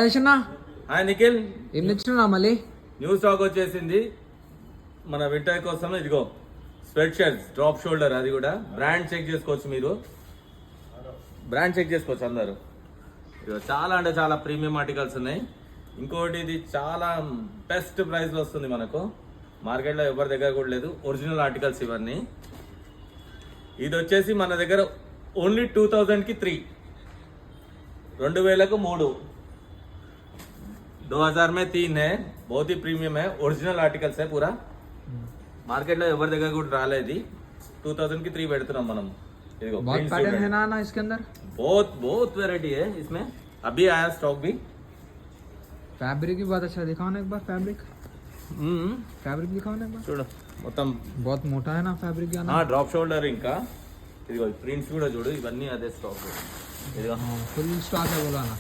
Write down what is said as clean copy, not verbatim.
Hi Nikhil, ఏం తెచ్చినా మళ్ళీ న్యూ స్టాక్ వచ్చేసింది మన వింటర్ కోసం. ఇదిగో స్వెట్ షర్ట్స్ డ్రాప్ షోల్డర్, అది కూడా బ్రాండ్ చెక్ చేసుకోవచ్చు. మీరు బ్రాండ్ చెక్ చేసుకోవచ్చు అందరు. ఇదిగో చాలా అంటే చాలా ప్రీమియం ఆర్టికల్స్ ఉన్నాయి. ఇంకోటి ఇది చాలా బెస్ట్ ప్రైస్ లో వస్తుంది మనకు, మార్కెట్లో ఎవరి దగ్గర కూడా లేదు. ఒరిజినల్ ఆర్టికల్స్ ఇవన్నీ. ఇది వచ్చేసి మన దగ్గర ఓన్లీ 2000కి 3, 2000కు 3, 2000 में 3 है. बहुत ही प्रीमियम है, ओरिजिनल आर्टिकल्स है पूरा. మార్కెట్ లో ఎవరి దగ్గర కూడా రాలేదు. 2000 की 3 పెడుతున్నాం మనం. ఇదిగో बहुत पैटर्न है ना इसके अंदर, बहुत वैरायटी है इसमें. अभी आया स्टॉक भी. फैब्रिक भी बहुत अच्छा दिखाओ ना एक बार. फैब्रिक दिखाओ ना एक बार. చూడు మొత్తం बहुत मोटा है ना फैब्रिक का ना. Drop shoulder. ఇంకా ఇదిగో ప్రింట్స్ కూడా చూడు, ఇవన్నీ అదే స్టాక్. ఇదిగో फुल स्टॉक है बोला ना.